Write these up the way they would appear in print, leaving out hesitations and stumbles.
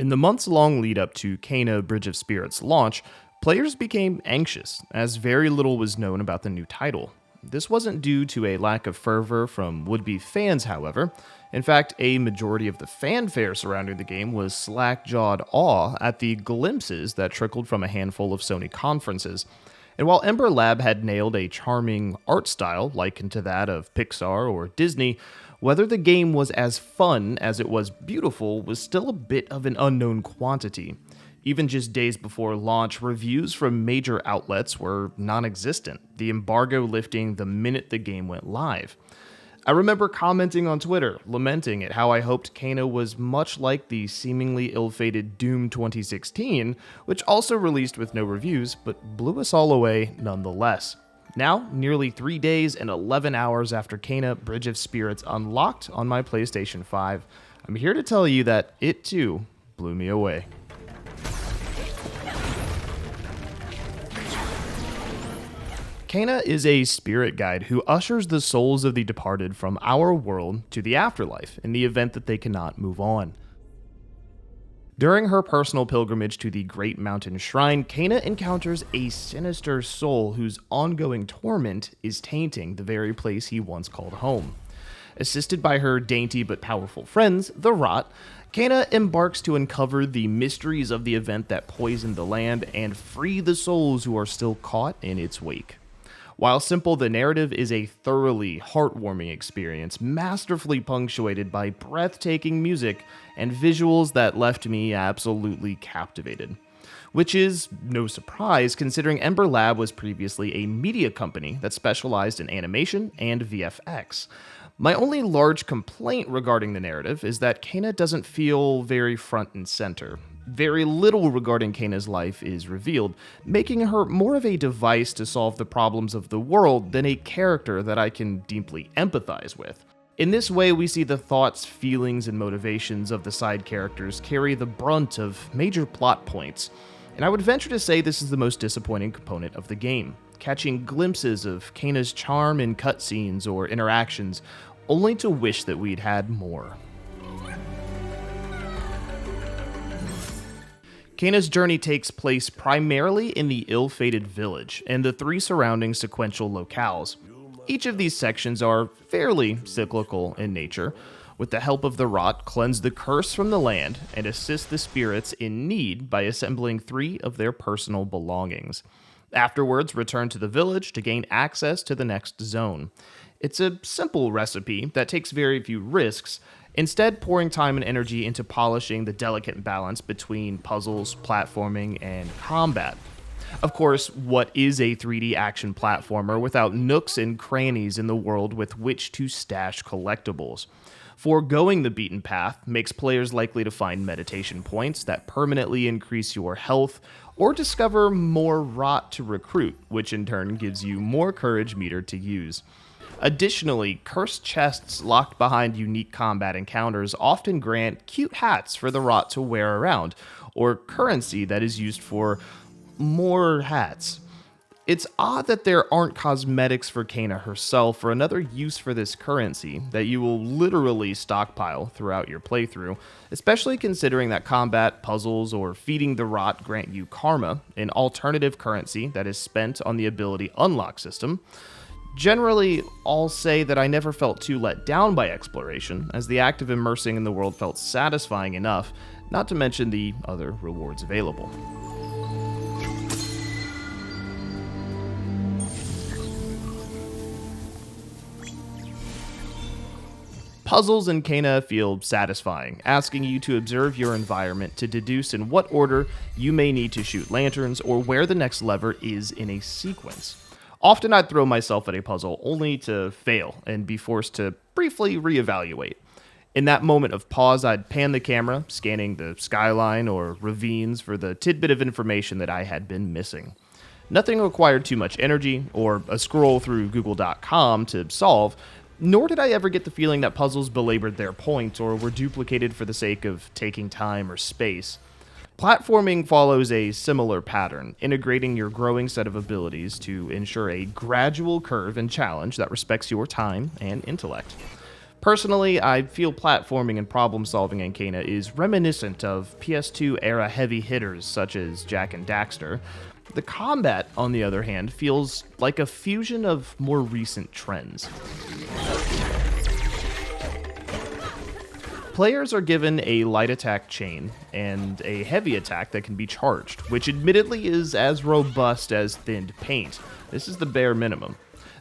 In the months-long lead up to Kena Bridge of Spirits' launch, players became anxious, as very little was known about the new title. This wasn't due to a lack of fervor from would-be fans, however. In fact, a majority of the fanfare surrounding the game was slack-jawed awe at the glimpses that trickled from a handful of Sony conferences. And while Ember Lab had nailed a charming art style likened to that of Pixar or Disney, whether the game was as fun as it was beautiful was still a bit of an unknown quantity. Even just days before launch, reviews from major outlets were non-existent, the embargo lifting the minute the game went live. I remember commenting on Twitter, lamenting at how I hoped Kena was much like the seemingly ill-fated Doom 2016, which also released with no reviews, but blew us all away nonetheless. Now, nearly 3 days and 11 hours after Kena Bridge of Spirits unlocked on my PlayStation 5, I'm here to tell you that it too blew me away. Kena is a spirit guide who ushers the souls of the departed from our world to the afterlife in the event that they cannot move on. During her personal pilgrimage to the Great Mountain Shrine, Kena encounters a sinister soul whose ongoing torment is tainting the very place he once called home. Assisted by her dainty but powerful friends, the Rot, Kena embarks to uncover the mysteries of the event that poisoned the land and free the souls who are still caught in its wake. While simple, the narrative is a thoroughly heartwarming experience, masterfully punctuated by breathtaking music and visuals that left me absolutely captivated. Which is no surprise, considering Ember Lab was previously a media company that specialized in animation and VFX. My only large complaint regarding the narrative is that Kena doesn't feel very front and center. Very little regarding Kena's life is revealed, making her more of a device to solve the problems of the world than a character that I can deeply empathize with. In this way, we see the thoughts, feelings, and motivations of the side characters carry the brunt of major plot points, and I would venture to say this is the most disappointing component of the game, catching glimpses of Kena's charm in cutscenes or interactions, only to wish that we'd had more. Kena's journey takes place primarily in the ill-fated village and the 3 surrounding sequential locales. Each of these sections are fairly cyclical in nature. With the help of the Rot, cleanse the curse from the land and assist the spirits in need by assembling 3 of their personal belongings. Afterwards, return to the village to gain access to the next zone. It's a simple recipe that takes very few risks, instead pouring time and energy into polishing the delicate balance between puzzles, platforming, and combat. Of course, what is a 3D action platformer without nooks and crannies in the world with which to stash collectibles? Foregoing the beaten path makes players likely to find meditation points that permanently increase your health, or discover more Rot to recruit, which in turn gives you more courage meter to use. Additionally, cursed chests locked behind unique combat encounters often grant cute hats for the Rot to wear around, or currency that is used for more hats. It's odd that there aren't cosmetics for Kena herself or another use for this currency that you will literally stockpile throughout your playthrough, especially considering that combat, puzzles, or feeding the Rot grant you karma, an alternative currency that is spent on the ability unlock system. Generally, I'll say that I never felt too let down by exploration, as the act of immersing in the world felt satisfying enough, not to mention the other rewards available. Puzzles in Kena feel satisfying, asking you to observe your environment to deduce in what order you may need to shoot lanterns or where the next lever is in a sequence. Often I'd throw myself at a puzzle only to fail and be forced to briefly reevaluate. In that moment of pause, I'd pan the camera, scanning the skyline or ravines for the tidbit of information that I had been missing. Nothing required too much energy or a scroll through Google.com to solve, nor did I ever get the feeling that puzzles belabored their point or were duplicated for the sake of taking time or space. Platforming follows a similar pattern, integrating your growing set of abilities to ensure a gradual curve and challenge that respects your time and intellect. Personally, I feel platforming and problem solving in Kena is reminiscent of PS2 era heavy hitters such as Jak and Daxter. The combat, on the other hand, feels like a fusion of more recent trends. Players are given a light attack chain and a heavy attack that can be charged, which admittedly is as robust as thinned paint. This is the bare minimum.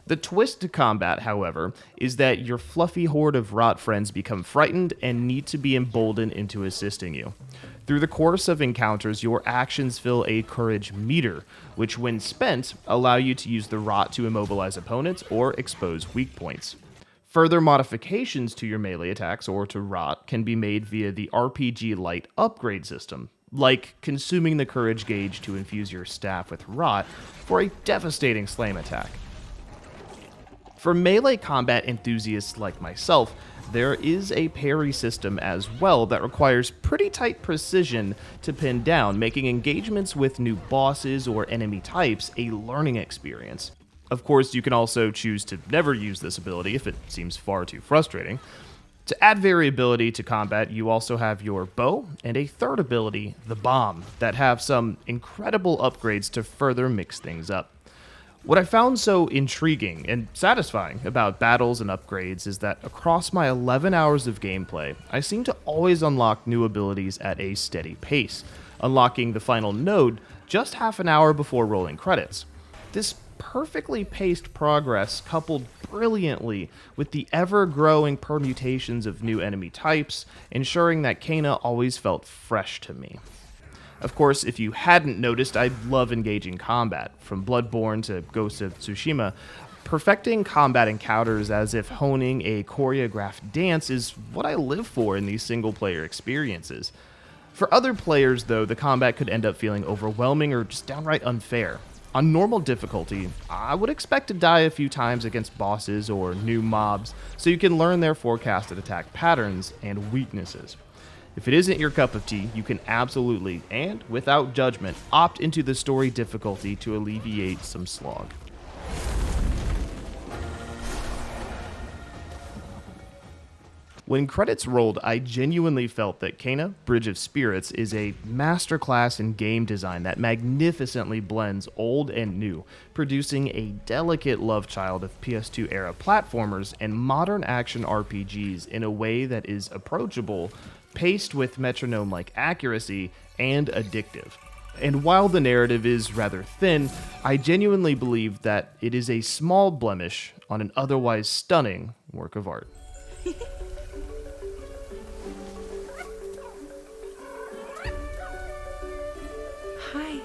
The twist to combat, however, is that your fluffy horde of rot friends become frightened and need to be emboldened into assisting you. Through the course of encounters, your actions fill a courage meter, which when spent, allow you to use the rot to immobilize opponents or expose weak points. Further modifications to your melee attacks or to rot can be made via the RPG Light upgrade system, like consuming the courage gauge to infuse your staff with rot for a devastating slam attack. For melee combat enthusiasts like myself, there is a parry system as well that requires pretty tight precision to pin down, making engagements with new bosses or enemy types a learning experience. Of course, you can also choose to never use this ability if it seems far too frustrating. To add variability to combat, you also have your bow and a third ability, the bomb, that have some incredible upgrades to further mix things up. What I found so intriguing and satisfying about battles and upgrades is that across my 11 hours of gameplay, I seem to always unlock new abilities at a steady pace, unlocking the final node just half an hour before rolling credits. This perfectly paced progress coupled brilliantly with the ever-growing permutations of new enemy types, ensuring that Kena always felt fresh to me. Of course, if you hadn't noticed, I love engaging combat. From Bloodborne to Ghost of Tsushima, perfecting combat encounters as if honing a choreographed dance is what I live for in these single-player experiences. For other players, though, the combat could end up feeling overwhelming or just downright unfair. On normal difficulty, I would expect to die a few times against bosses or new mobs, so you can learn their forecasted attack patterns and weaknesses. If it isn't your cup of tea, you can absolutely, and without judgment, opt into the story difficulty to alleviate some slog. When credits rolled, I genuinely felt that Kena, Bridge of Spirits, is a masterclass in game design that magnificently blends old and new, producing a delicate love child of PS2-era platformers and modern action RPGs in a way that is approachable, paced with metronome-like accuracy, and addictive. And while the narrative is rather thin, I genuinely believe that it is a small blemish on an otherwise stunning work of art. Hi.